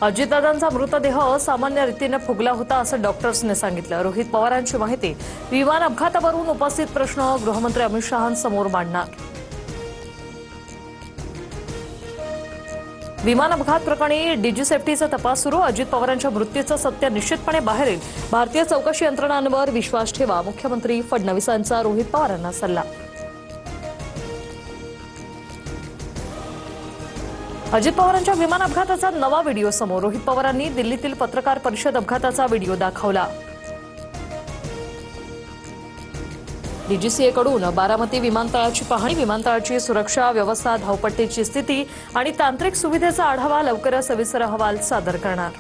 अजितदादांचा मृतदेह असामान्य रीतीने फुगला होता असं डॉक्टर्सने सांगितलं। रोहित पवारांची माहिती। विमान अपघातावरून उपस्थित प्रश्न गृहमंत्री अमित शहांसमोर मांडणार। विमान अपघात प्रकरणी डीजी सेफ्टीचा तपास सुरू। अजित पवारांच्या मृत्यूचं सत्य निश्चितपणे बाहेर येईल। भारतीय चौकशी यंत्रणांवर विश्वास ठेवा, मुख्यमंत्री फडणवीसांचा रोहित पवारांना सल्ला। अजित पवारांच्या विमान अपघाताचा नवा व्हिडिओ समोर। रोहित पवारांनी दिल्लीतील पत्रकार परिषद अपघाताचा व्हिडिओ दाखवला। डीजीसीएकडून बारामती विमानतळाची पाहणी, विमानतळाची सुरक्षा व्यवस्था, धावपट्टीची स्थिती आणि तांत्रिक सुविधेचा आढावा लवकरच सविस्तर अहवाल सादर करणार।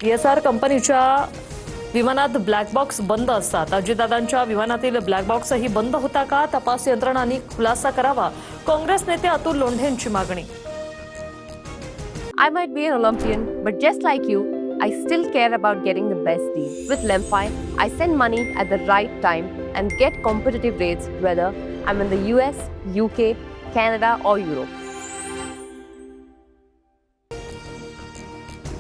ESR कंपनीच्या विमानात ब्लॅक बॉक्स बंद असतात। अजितदादांच्या विमानातील ब्लॅक बॉक्सही बंद होता का? तपास यंत्रणांनी खुलासा करावा, काँग्रेस नेते अतुल लोंढेंची मागणी। I might be an Olympian, but just like you, I still care about getting the best deal. With Lemfi, I send money at the right time and get competitive rates whether I'm in the US, UK, Canada or Europe.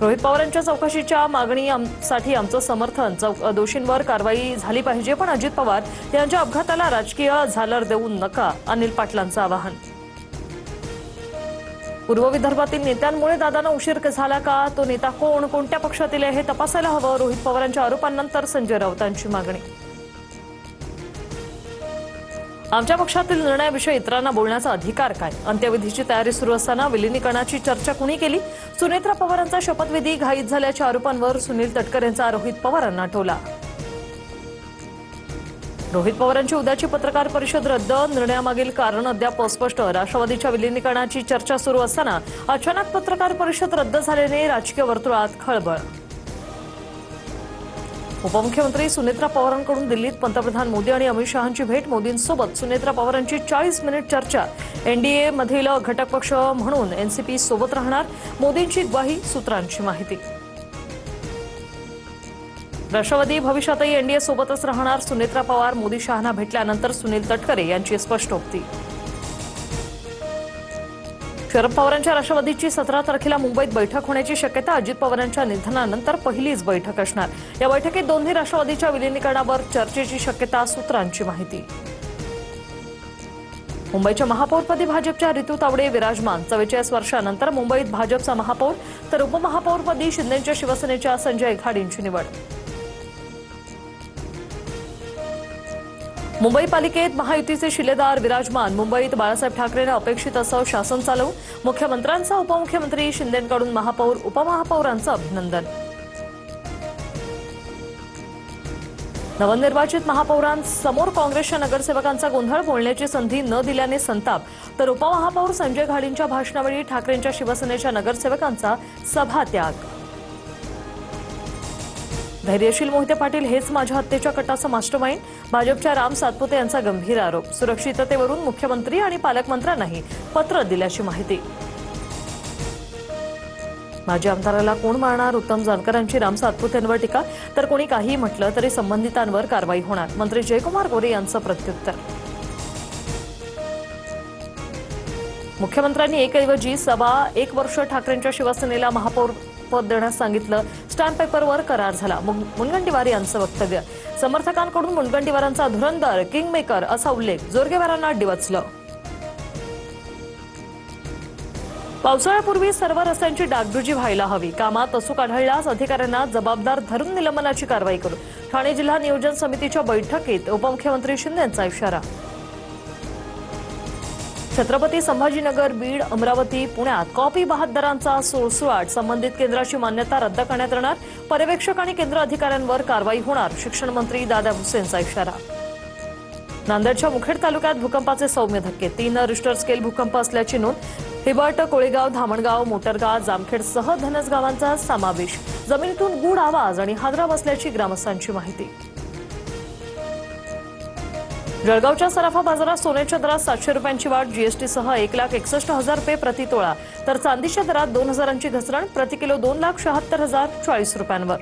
Rohit पवारांच्या चौकशीच्या मागणीसाठी आमचं समर्थन। दोषींवर कारवाई झाली पाहिजे, पण अजित पवार यांच्या अपघाताला राजकीय झालर देऊ नका, अनिल पाटलांचं आवाहन। पूर्व विदर्भातील नेत्यांमुळे दादांना उशीर झाला का? तो नेता कोण, कोणत्या पक्षातील आहे हे तपासायला हवं। रोहित पवारांच्या आरोपांनंतर संजय राऊतांची मागणी। आमच्या पक्षातील निर्णयाविषयी इतरांना बोलण्याचा अधिकार काय? अंत्यविधीची तयारी सुरू असताना विलिनीकरणाची चर्चा कुणी केली? सुनेत्रा पवारांचा शपथविधी घाईत झाल्याच्या आरोपांवर सुनील तटकरे यांचा रोहित पवारांना टोला। रोहित पवारांची उद्याची पत्रकार परिषद रद्द, निर्णयामागील कारण अद्याप अस्पष्ट। राष्ट्रवादीच्या विलिनीकरणाची चर्चा सुरू असताना अचानक पत्रकार परिषद रद्द झाल्याने राजकीय वर्तुळात खळबळ। उपमुख्यमंत्री सुनेत्रा पवारांकडून दिल्लीत पंतप्रधान मोदी आणि अमित शहांची भेट। मोदींसोबत सुनेत्रा पवारांची 40 मिनिट चर्चा। एनडीए मधील घटक पक्ष म्हणून एनसीपी सोबत राहणार, मोदींची ग्वाही, सूत्रांची माहिती। राष्ट्रवादी भविष्यातही एनडीए सोबतच राहणार। सुनेत्रा पवार मोदी शहांना भेटल्यानंतर सुनील तटकरे यांची स्पष्टोक्ती। शरद पवारांच्या राष्ट्रवादीची 17 तारखेला मुंबईत बैठक होण्याची शक्यता। अजित पवारांच्या निधनानंतर पहिलीच बैठक असणार। या बैठकीत दोन्ही राष्ट्रवादीच्या विलिनीकरणावर चर्चेची शक्यता, सूत्रांची माहिती। मुंबईच्या महापौरपदी भाजपच्या रितू तावडे विराजमान। 44 वर्षांनंतर मुंबईत भाजपचा महापौर, तर उपमहापौरपदी शिंदेच्या शिवसेनेच्या संजय घाडींची निवड। मुंबई पालिकेत महायुतीचे शिलेदार विराजमान। मुंबईत बाळासाहेब ठाकरेंना अपेक्षित असं शासन चालवू, मुख्यमंत्र्यांचा उपमुख्यमंत्री शिंदेंकडून महापौर उपमहापौरांचं अभिनंदन। नवनिर्वाचित महापौरांसमोर काँग्रेसच्या नगरसेवकांचा गोंधळ, बोलण्याची संधी न दिल्याने संताप, तर उपमहापौर संजय घाडींच्या भाषणावेळी ठाकरेंच्या शिवसेनेच्या नगरसेवकांचा सभात्याग। धैर्यशील मोहिते पाटील हेच माझ्या हत्येच्या कटाचं मास्टरमाइंड, भाजपच्या राम सातपुते यांचा गंभीर आरोप। सुरक्षिततेवरून मुख्यमंत्री आणि पालकमंत्र्यांनाही पत्र दिल्याची माहिती। माजी आमदाराला कोण मारणार? उत्तम जानकरांची राम सातपुतेंवर टीका, तर कोणी काहीही म्हटलं तरी संबंधितांवर कारवाई होणार, मंत्री जयकुमार गोरे यांचं प्रत्युत्तर। मुख्यमंत्र्यांनी एकऐवजी 1.25 वर्ष ठाकरेंच्या शिवसेनेला महापौर पद देण्यास सांगितलं। स्टॅम्प पेपरवर करार झाला। मुनगंटीवार यांचं वक्तव्य। समर्थकांकडून मुनगंटीवारांचा धुरंदर, किंगमेकर असा उल्लेख, जोरगेवारांना डिवचलं। पावसाळ्यापूर्वी सर्व रस्त्यांची डागडुजी व्हायला हवी। कामात अचूक आढळल्यास अधिकाऱ्यांना जबाबदार धरून निलंबनाची कारवाई करू, ठाणे जिल्हा नियोजन समितीच्या बैठकीत उपमुख्यमंत्री शिंदेंचा इशारा। छत्रपती संभाजीनगर, बीड, अमरावती, पुण्यात कॉपी बहादरांचा सुळसुळाट, संबंधित केंद्राची मान्यता रद्द करण्यात येणार, पर्यवेक्षक आणि केंद्र अधिकाऱ्यांवर कारवाई होणार, शिक्षण मंत्री दादा भुसेंचा इशारा। नांदेडच्या मुखेड तालुक्यात भूकंपाचे सौम्य धक्के, 3 रिश्टर स्केल भूकंप असल्याची नोंद। हिबट, कोळेगाव, धामणगाव, मोटरगाव, जामखेडसह धनस गावांचा समावेश। जमिनीतून गूढ आवाज आणि हादरा बसल्याची ग्रामस्थांची माहिती। जळगावच्या सराफा बाजारात सोन्याच्या दरात 700 रुपयांची वाढ, जीएसटीसह 1,61,000 रुपये प्रति तोळा, तर चांदीच्या दरात 2,000ची घसरण, प्रति किलो 2,76,040 रुपयांवर।